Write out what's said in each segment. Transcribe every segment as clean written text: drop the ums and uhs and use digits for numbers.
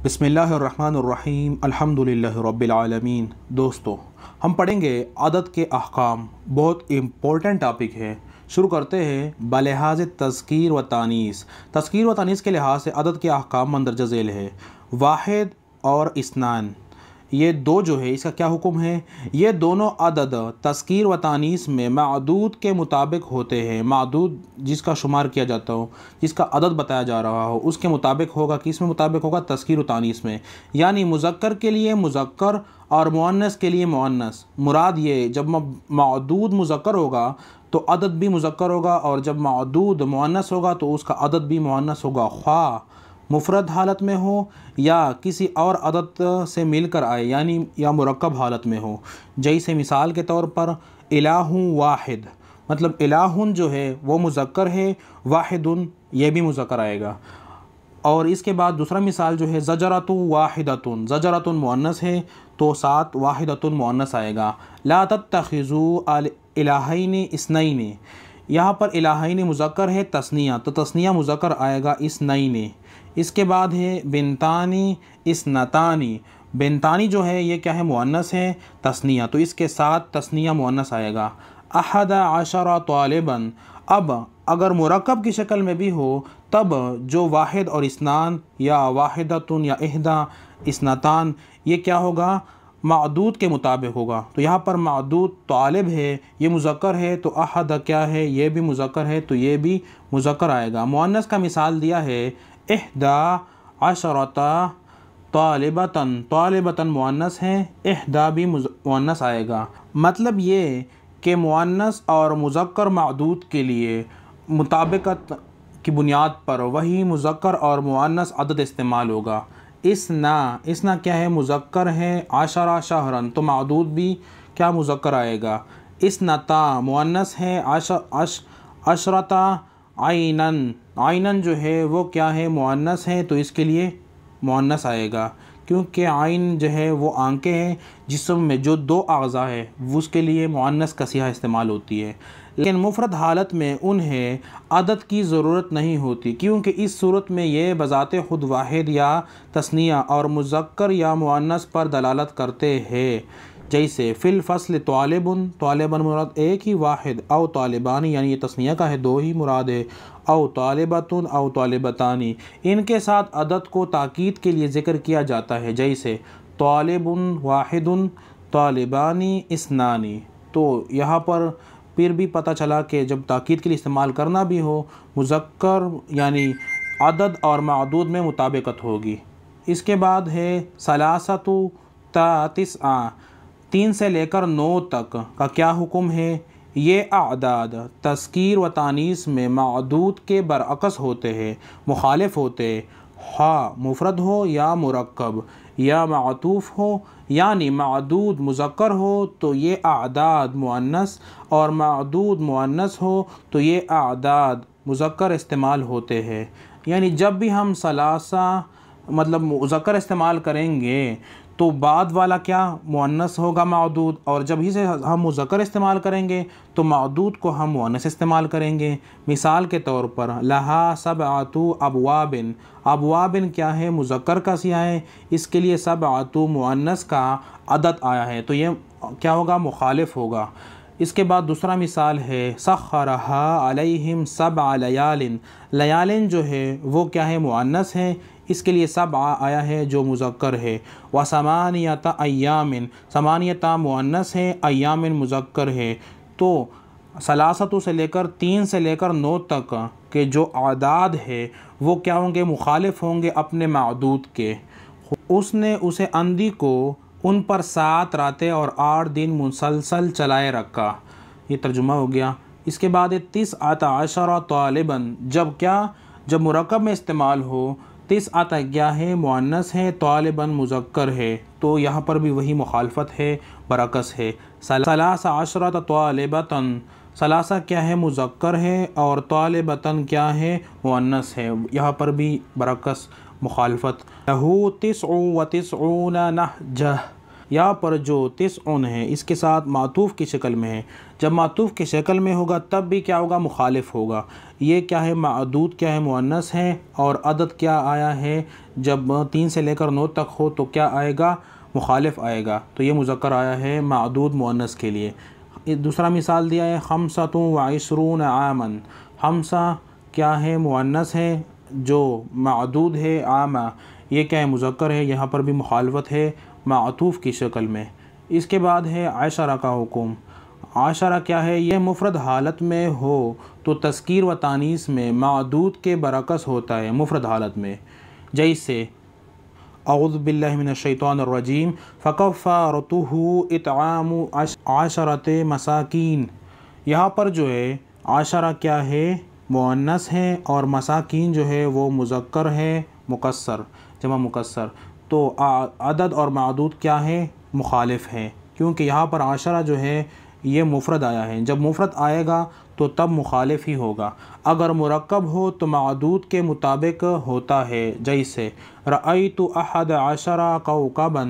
بسم اللہ الرحمن الرحیم الحمدللہ رب العالمین۔ دوستو، ہم پڑھیں گے عدد کے احکام۔ بہت امپورٹنٹ ٹاپک ہے۔ شروع کرتے ہیں بلحاظ تذکیر و تانیث۔ تذکیر و تانیث کے لحاظ سے عدد کے احکام مندرجہ ذیل ہے۔ واحد اور اثنان، یہ دو جو ہے اس کا کیا حکم ہے؟ یہ دونوں عدد تذکیر و تانیث میں معدود کے مطابق ہوتے ہیں۔ معدود جس کا شمار کیا جاتا ہو، جس کا عدد بتایا جا رہا ہو، اس کے مطابق ہوگا۔ کس میں مطابق ہوگا؟ تذکیر و تانیث میں۔ یعنی مذکر کے لیے مذکر اور مؤنث کے لیے مؤنث۔ مراد یہ جب معدود مذکر ہوگا تو عدد بھی مذکر ہوگا، اور جب معدود مؤنث ہوگا تو اس کا عدد بھی مؤنث ہوگا، خواہ مفرد حالت میں ہو یا کسی اور عدد سے مل کر آئے، یعنی یا مرکب حالت میں ہو۔ جیسے مثال کے طور پر الہ واحد، مطلب الہ جو ہے وہ مذکر ہے، واحد یہ بھی مذکر آئے گا۔ اور اس کے بعد دوسرا مثال جو ہے زجرۃ واحدۃ، زجرۃ مؤنث ہے تو ساتھ واحدۃ مؤنث آئے گا۔ لا تتخذوا الہین اثنین، یہاں پر الہین مذکر ہے تثنیہ، تو تثنیہ مذکر آئے گا اثنین۔ اس کے بعد ہے بنتانی اثنتانی، بنتانی جو ہے یہ کیا ہے؟ مؤنث ہے تثنیہ، تو اس کے ساتھ تثنیہ مؤنث آئے گا۔ احد عشر طالبا، اب اگر مرکب کی شکل میں بھی ہو تب جو واحد اور اثنان یا واحدۃ یا احدی اثنتان، یہ کیا ہوگا؟ معدود کے مطابق ہوگا۔ تو یہاں پر معدود طالب ہے، یہ مذکر ہے، تو احد کیا ہے؟ یہ بھی مذکر ہے، تو یہ بھی مذکر آئے گا۔ مؤنث کا مثال دیا ہے احدی عشرۃ طالبۃ، طالبۃ مؤنث ہے، احدی بھی مؤنث آئے گا۔ مطلب یہ کہ مؤنث اور مذکر معدود کے لیے مطابقت کی بنیاد پر وہی مذکر اور مؤنث عدد استعمال ہوگا۔ اسنا کیا ہے؟ مذکر ہے، عشرہ شہرن، تو معدود بھی کیا مذکر آئے گا۔ اثنتا مؤنث ہے، عشرتا عینن، عینن جو ہے وہ کیا ہے؟ مؤنث ہے، تو اس کے لیے مؤنث آئے گا، کیونکہ عین جو ہے وہ آنکھیں ہیں، جسم میں جو دو اعضاء ہے اس کے لیے مؤنث کا صیغہ استعمال ہوتی ہے۔ لیکن مفرد حالت میں انہیں عدد کی ضرورت نہیں ہوتی، کیونکہ اس صورت میں یہ بذات خود واحد یا تثنیہ اور مذکر یا مؤنث پر دلالت کرتے ہیں۔ جیسے فی الفصل طالب، طالباً مراد ایک ہی واحد، او طالبان یعنی یہ تثنیہ کا ہے، دو ہی مراد ہے، او طالبۃ او طالبتان، ان کے ساتھ عدد کو تاکید کے لیے ذکر کیا جاتا ہے۔ جیسے طالب واحد طالبان اثنان، تو یہاں پر پھر بھی پتہ چلا کہ جب تاکید کے لیے استعمال کرنا بھی ہو، مذکر یعنی عدد اور معدود میں مطابقت ہوگی۔ اس کے بعد ہے ثلاثۃ تا تسع، 3 سے لے کر 9 تک کا کیا حکم ہے؟ یہ اعداد تذکیر و تانیث میں معدود کے برعکس ہوتے ہیں، مخالف ہوتے ہیں، خواہ مفرد ہو یا مرکب یا معطوف ہو، یعنی معدود مذکر ہو تو یہ اعداد مؤنث، اور معدود مؤنث ہو تو یہ اعداد مذکر استعمال ہوتے ہیں۔ یعنی جب بھی ہم ثلاثہ مطلب مذکر استعمال کریں گے تو بعد والا کیا؟ مؤنث ہوگا معدود، اور جب ہی سے ہم مذکر استعمال کریں گے تو معدود کو ہم مؤنث استعمال کریں گے۔ مثال کے طور پر لہا سبعۃ ابواب، ابواب کیا ہے؟ مذکر کا صیغہ ہے، اس کے لیے سبعۃ مؤنث کا عدد آیا ہے، تو یہ کیا ہوگا؟ مخالف ہوگا۔ اس کے بعد دوسرا مثال ہے سخرہا علیہم سبع لیال، لیال جو ہے وہ کیا ہے؟ مؤنث ہے، اس کے لیے سبع آیا ہے جو مذکر ہے۔ وثمانیۃ ایام، ثمانیۃ مؤنث ہے، ایام مذکر ہے، تو ثلاثۃ سے لے کر 3 سے لے کر 9 تک کے جو اعداد ہے وہ کیا ہوں گے؟ مخالف ہوں گے اپنے معدود کے۔ اس نے اسے اندھی کو ان پر 7 راتیں اور 8 دن مسلسل چلائے رکھا، یہ ترجمہ ہو گیا۔ اس کے بعد 19 عشر طالباً، جب مرکب میں استعمال ہو، 19 کیا ہے؟ مؤنث ہے، طالباً مذکر ہے، تو یہاں پر بھی وہی مخالفت ہے، برعکس ہے۔ 13 طالبۃ، ثلاثہ کیا ہے؟ مذکر ہے، اور طالبۃ کیا ہے؟ مؤنث ہے، یہاں پر بھی برعکس مخالفت۔ لہو 99 نہجہ، یہاں پر جو تسعن ہے اس کے ساتھ معطوف کی شکل میں ہے، جب معطوف کی شکل میں ہوگا تب بھی کیا ہوگا؟ مخالف ہوگا۔ یہ کیا ہے؟ معدود کیا ہے؟ مؤنث ہے، اور عدد کیا آیا ہے؟ جب 3 سے لے کر 9 تک ہو تو کیا آئے گا؟ مخالف آئے گا، تو یہ مذکر آیا ہے معدود مؤنث کے لیے۔ دوسرا مثال دیا ہے خمسۃ وعشرون عاما، خمسہ کیا ہے؟ مؤنث ہے، جو معدود ہے عامہ یہ کیا ہے؟ مذکر ہے، یہاں پر بھی مخالفت ہے معطوف کی شکل میں۔ اس کے بعد ہے عشرہ کا حکم۔ عشرہ کیا ہے؟ یہ مفرد حالت میں ہو تو تذکیر و تانیث میں معدود کے برعکس ہوتا ہے مفرد حالت میں، جیسے اعوذ باللہ من الشیطان الرجیم فکفارتہ اطعام عشرۃ مساکین۔ یہاں پر جو ہے عشرہ کیا ہے؟ مؤنث ہے، اور مساکین جو ہے وہ مذکر ہے مکسر، جمع مکسر، تو عدد اور معدود کیا ہے؟ مخالف ہے، کیونکہ یہاں پر عشرہ جو ہے یہ مفرد آیا ہے، جب مفرد آئے گا تو تب مخالف ہی ہوگا۔ اگر مرکب ہو تو معدود کے مطابق ہوتا ہے، جیسے رأیت احد عشر کوکبا،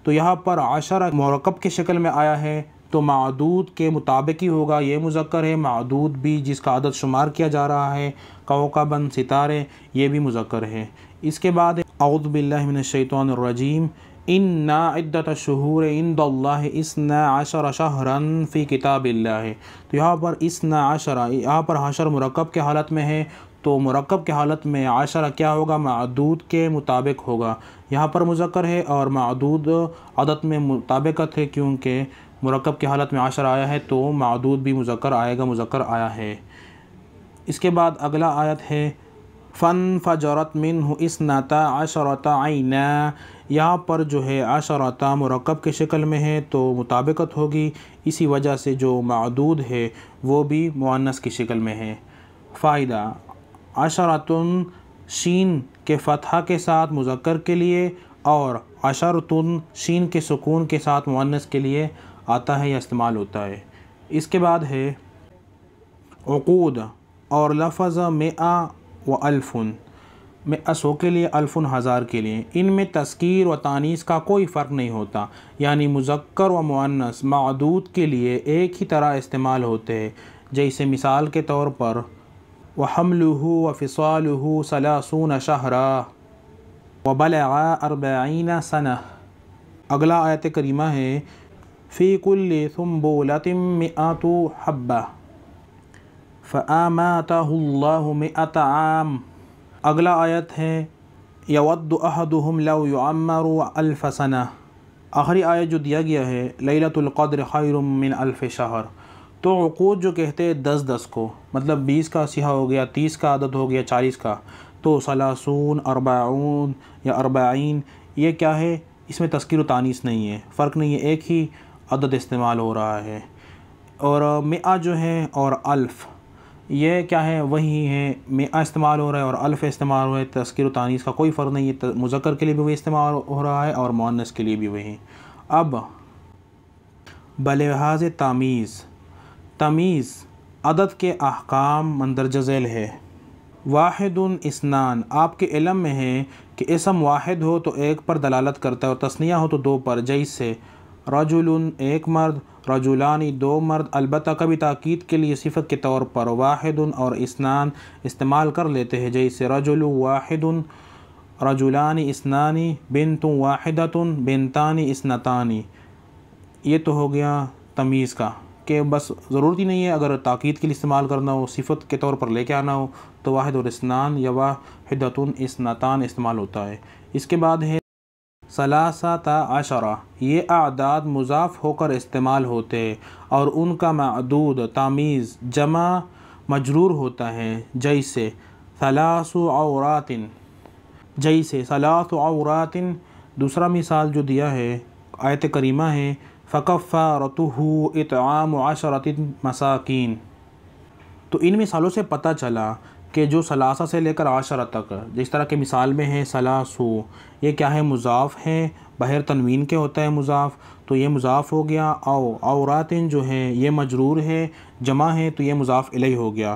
تو یہاں پر عشرہ مرکب کی شکل میں آیا ہے تو معدود کے مطابق ہی ہوگا، یہ مذکر ہے، معدود بھی جس کا عدد شمار کیا جا رہا ہے کوکبا ستارے یہ بھی مذکر ہے۔ اس کے بعد اعوذ باللہ من الشیطان الرجیم ان عدۃ الشہور عند اللہ اثنا عشر شہرا فی کتاب اللہ، تو یہاں پر اثنا عشر، یہاں پر حشر مرکب کے حالت میں ہے تو مرکب کے حالت میں عشرہ کیا ہوگا؟ معدود کے مطابق ہوگا، یہاں پر مذکر ہے اور معدود عدد میں مطابقت ہے، کیونکہ مرکب کی حالت میں عشرہ آیا ہے تو معدود بھی مذکر آئے گا، مذکر آیا ہے۔ اس کے بعد اگلا آیت ہے فانفجرت منہ اثنتا عشرۃ عینا، یہاں پر جو ہے عشرۃ مرکب کی شکل میں ہے تو مطابقت ہوگی، اسی وجہ سے جو معدود ہے وہ بھی مؤنث کی شکل میں ہے۔ فائدہ: عشرۃ شین کے فتحہ کے ساتھ مذکر کے لیے اور عشرۃ شین کے سکون کے ساتھ مؤنث کے لیے آتا ہے یا استعمال ہوتا ہے۔ اس کے بعد ہے عقود اور لفظ مئہ و الف، مئہ 100 کے لیے، الف 1000 کے لیے، ان میں تذکیر و تانیث کا کوئی فرق نہیں ہوتا، یعنی مذکر و مؤنث معدود کے لیے ایک ہی طرح استعمال ہوتے ہیں، جیسے مثال کے طور پر وَحَمْلُهُ وَفِصَالُهُ 30 شَهْرًا وَبَلَغَ 40 سَنَةً۔ اگلا آیت کریمہ ہے فِي كُلِّ سُنبُلَةٍ 100 حَبَّةٍ فَآمَاتَهُ اللَّهُ 100 عَامٍ۔ اگلا آیت ہے يَوَدُّ أَحَدُهُمْ لَوْ يُعَمَّرُ 1000 سَنَةً۔ آخری آیت جو دیا گیا ہے لیلۃ القدر خیر من الف شہر، تو عقود جو کہتے ہیں 10 کو، مطلب 20 کا سیاہ ہو گیا، 30 کا عدد ہو گیا، 40 کا، تو 30 40 یا 40 یہ کیا ہے؟ اس میں تذکیر و تانیث نہیں ہے، فرق نہیں ہے، ایک ہی عدد استعمال ہو رہا ہے۔ اور مئہ جو ہے اور الف یہ کیا ہے؟ وہی ہے، مئہ استعمال ہو رہا ہے اور الف استعمال ہو رہا ہے، تذکیر و تانیث کا کوئی فرق نہیں ہے، مذکر کے لیے بھی وہی استعمال ہو رہا ہے اور مؤنث کے لیے بھی وہی۔ اب بلحاظ تمییز، تمییز عدد کے احکام مندرجہ ذیل ہے۔ واحد اثنان، آپ کے علم میں ہے کہ اسم واحد ہو تو ایک پر دلالت کرتا ہے اور تثنیہ ہو تو 2 پر، جیسے رجل ایک مرد، رجلان 2 مرد، البتہ کبھی تاکید کے لیے صفت کے طور پر واحد اور اثنان استعمال کر لیتے ہیں، جیسے رجل واحد، رجلان اثنان، بنت واحدۃ، بنتان اثنتان۔ یہ تو ہو گیا تمیز کا، کہ بس ضرورت ہی نہیں ہے اگر تاکید کے لیے استعمال کرنا ہو، صفت کے طور پر لے کے آنا ہو تو واحد اور اثنان یا واحدۃ اثنتان استعمال ہوتا ہے۔ اس کے بعد ہے ثلاثۃ عشرہ، یہ اعداد مضاف ہو کر استعمال ہوتے ہیں اور ان کا معدود تمیز جمع مجرور ہوتا ہے، جیسے ثلاث عورات، جیسے ثلاث عورات۔ دوسرا مثال جو دیا ہے آیت کریمہ ہے فَكَفَّارَتُهُ إِطْعَامُ 10 مساکین۔ تو ان مثالوں سے پتہ چلا کہ جو ثلاثہ سے لے کر عشرہ تک، جس طرح کے مثال میں ہے ثلاثو، یہ کیا ہے؟ مضاف ہے، بغیر تنوین کے ہوتا ہے مضاف، تو یہ مضاف ہو گیا، او عورات جو ہے یہ مجرور ہے، جمع ہے تو یہ مضاف الیہ ہو گیا۔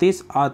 30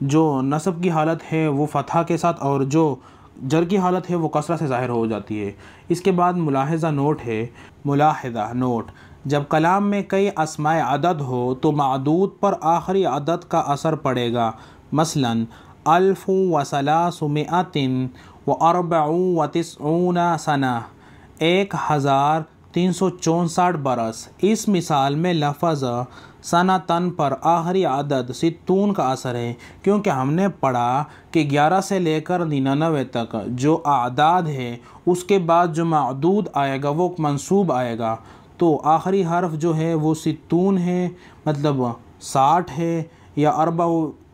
جو نصب کی حالت ہے وہ فتحہ کے ساتھ اور جو جر کی حالت ہے وہ کسرہ سے ظاہر ہو جاتی ہے۔ اس کے بعد ملاحظہ نوٹ ہے۔ ملاحظہ نوٹ: جب کلام میں کئی اسماء عدد ہو تو معدود پر آخری عدد کا اثر پڑے گا۔ مثلاً 1394 سنہ 1364 برس۔ اس مثال میں لفظ سنتن پر آخری عدد 60 کا اثر ہے، کیونکہ ہم نے پڑھا کہ 11 سے لے کر 99 تک جو اعداد ہے اس کے بعد جو معدود آئے گا وہ منصوب آئے گا، تو آخری حرف جو ہے وہ 60 ہے، مطلب 60 ہے، یا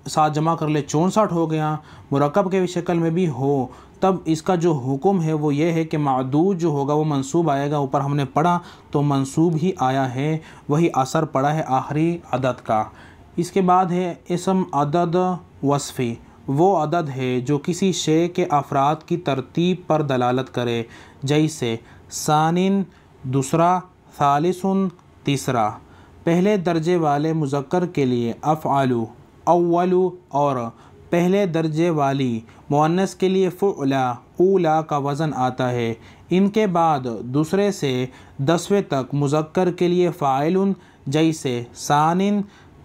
7 جمع کر لے 64 ہو گیا، مرکب کے شکل میں بھی ہو، تب اس کا جو حکم ہے وہ یہ ہے کہ معدود جو ہوگا وہ منصوب آئے گا۔ اوپر ہم نے پڑھا تو منصوب ہی آیا ہے، وہی اثر پڑا ہے آخری عدد کا۔ اس کے بعد ہے اسم عدد وصفی، وہ عدد ہے جو کسی شے کے افراد کی ترتیب پر دلالت کرے، جیسے ثانٍ دوسرا، ثالث تیسرا۔ پہلے درجے والے مذکر کے لیے افعل، اول، اور پہلے درجے والی مؤنث کے لیے فعلا، اولا کا وزن آتا ہے۔ ان کے بعد دوسرے سے 10ویں تک مذکر کے لیے فاعل، جیسے ثانٍ،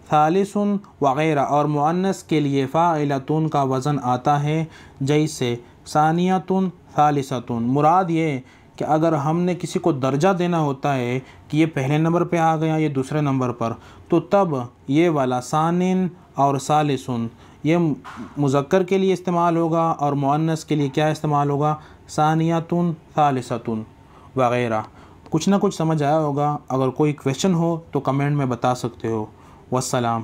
ثالث وغیرہ، اور مؤنث کے لیے فاعلۃ کا وزن آتا ہے، جیسے ثانیۃ، ثالثۃ۔ مراد یہ کہ اگر ہم نے کسی کو درجہ دینا ہوتا ہے کہ یہ پہلے نمبر پہ آ گیا، یہ دوسرے نمبر پر، تو تب یہ والا ثانٍ اور ثالث یہ مذکر کے لیے استعمال ہوگا، اور مؤنث کے لیے کیا استعمال ہوگا؟ ثانیۃ، ثالثۃ وغیرہ۔ کچھ نہ کچھ سمجھ آیا ہوگا۔ اگر کوئی کویشچن ہو تو کمنٹ میں بتا سکتے ہو۔ والسلام۔